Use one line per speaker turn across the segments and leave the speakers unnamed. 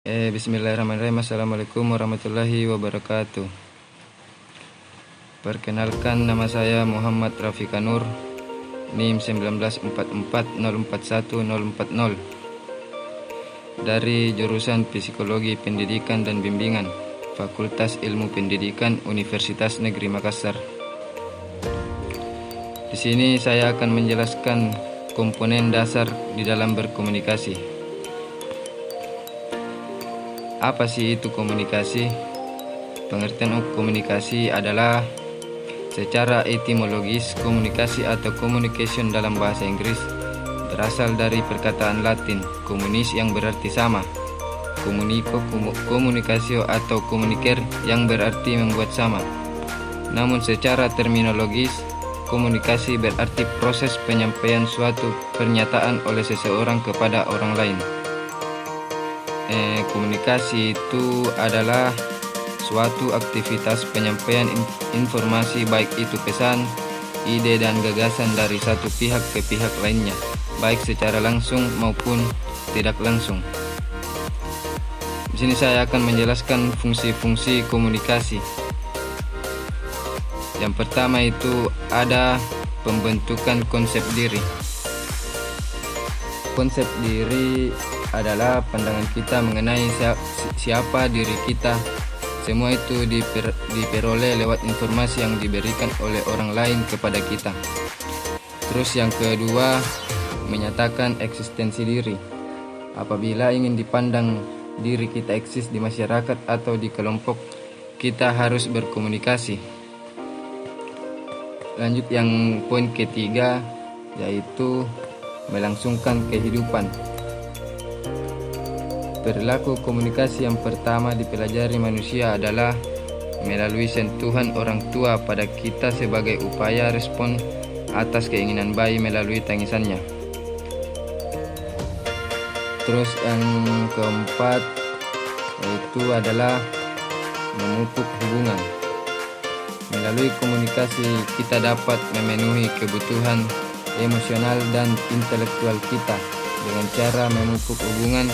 Bismillahirrahmanirrahim. Assalamualaikum warahmatullahi wabarakatuh. Perkenalkan, nama saya Muhammad Rafika Nur, NIM 194404140, dari jurusan Psikologi Pendidikan dan Bimbingan, Fakultas Ilmu Pendidikan, Universitas Negeri Makassar. Di sini saya akan menjelaskan komponen dasar di dalam berkomunikasi. Apa sih itu komunikasi? Pengertian komunikasi adalah secara etimologis, komunikasi atau communication dalam bahasa Inggris berasal dari perkataan Latin communis yang berarti sama, communico, communicatio atau communicare yang berarti membuat sama. Namun secara terminologis, komunikasi berarti proses penyampaian suatu pernyataan oleh seseorang kepada orang lain. Komunikasi itu adalah suatu aktivitas penyampaian informasi, baik itu pesan, ide, dan gagasan dari satu pihak ke pihak lainnya, baik secara langsung maupun tidak langsung. Di sini saya akan menjelaskan fungsi-fungsi komunikasi. Yang pertama itu ada pembentukan konsep diri. Konsep diri adalah pandangan kita mengenai siapa diri kita. Semua itu diperoleh lewat informasi yang diberikan oleh orang lain kepada kita. Terus yang kedua, menyatakan eksistensi diri. Apabila ingin dipandang diri kita eksis di masyarakat atau di kelompok, kita harus berkomunikasi. Lanjut yang poin ketiga, yaitu melangsungkan kehidupan. Perilaku komunikasi yang pertama dipelajari manusia adalah melalui sentuhan orang tua pada kita sebagai upaya respon atas keinginan bayi melalui tangisannya. Terus yang keempat, yaitu adalah memupuk hubungan. Melalui komunikasi kita dapat memenuhi kebutuhan emosional dan intelektual kita dengan cara memupuk hubungan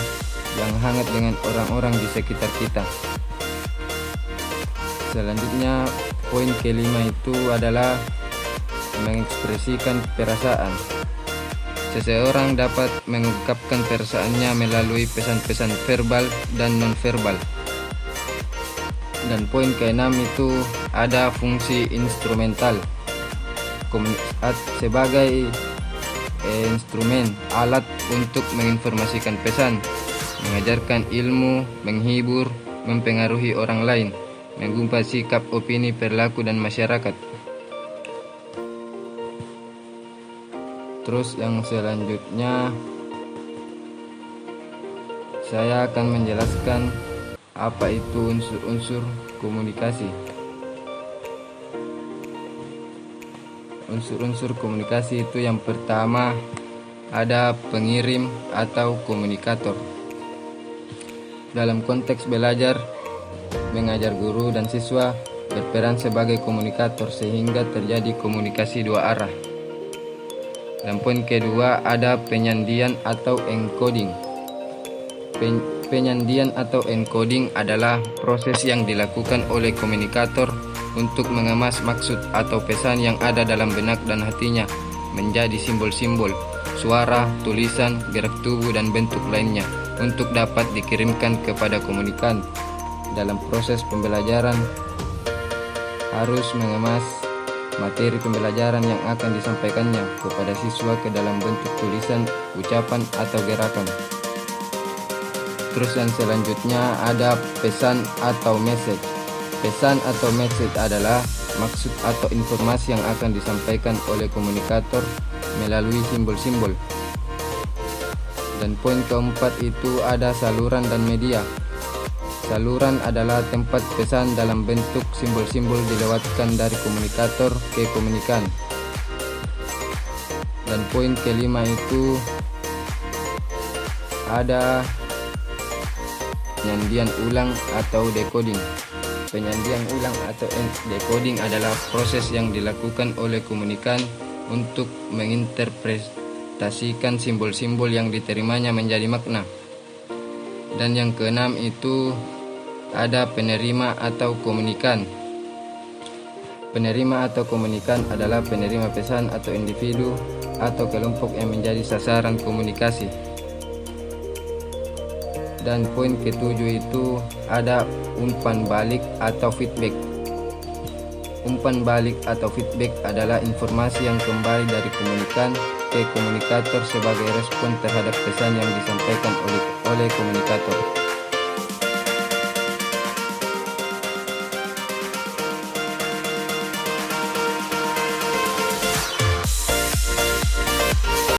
yang hangat dengan orang-orang di sekitar kita. Selanjutnya, poin kelima itu adalah mengekspresikan perasaan. Seseorang dapat mengungkapkan perasaannya melalui pesan-pesan verbal dan non-verbal. Dan poin keenam itu ada fungsi instrumental. Sebagai instrumen, alat untuk menginformasikan pesan, mengajarkan ilmu, menghibur, mempengaruhi orang lain, mengubah sikap, opini, perilaku, dan masyarakat. Terus yang selanjutnya, saya akan menjelaskan apa itu unsur-unsur komunikasi. Unsur-unsur komunikasi itu yang pertama ada pengirim atau komunikator. Dalam konteks belajar, mengajar, guru dan siswa berperan sebagai komunikator sehingga terjadi komunikasi dua arah. Dan poin kedua ada penyandian atau encoding. Penyandian atau encoding adalah proses yang dilakukan oleh komunikator untuk mengemas maksud atau pesan yang ada dalam benak dan hatinya menjadi simbol-simbol, suara, tulisan, gerak tubuh, dan bentuk lainnya untuk dapat dikirimkan kepada komunikan. Dalam proses pembelajaran harus mengemas materi pembelajaran yang akan disampaikannya kepada siswa ke dalam bentuk tulisan, ucapan, atau gerakan. Terus yang selanjutnya ada pesan atau message. Pesan atau message adalah maksud atau informasi yang akan disampaikan oleh komunikator melalui simbol-simbol. Dan poin keempat itu ada saluran dan media. Saluran adalah tempat pesan dalam bentuk simbol-simbol dilewatkan dari komunikator ke komunikan. Dan poin kelima itu ada penyandian ulang atau decoding. Penyandian ulang atau decoding adalah proses yang dilakukan oleh komunikan untuk menginterpretasikan simbol-simbol yang diterimanya menjadi makna. Dan yang keenam itu ada penerima atau komunikan. Penerima atau komunikan adalah penerima pesan atau individu atau kelompok yang menjadi sasaran komunikasi. Dan poin ketujuh itu ada umpan balik atau feedback. Umpan balik atau feedback adalah informasi yang kembali dari komunikan ke komunikator sebagai respon terhadap pesan yang disampaikan oleh komunikator.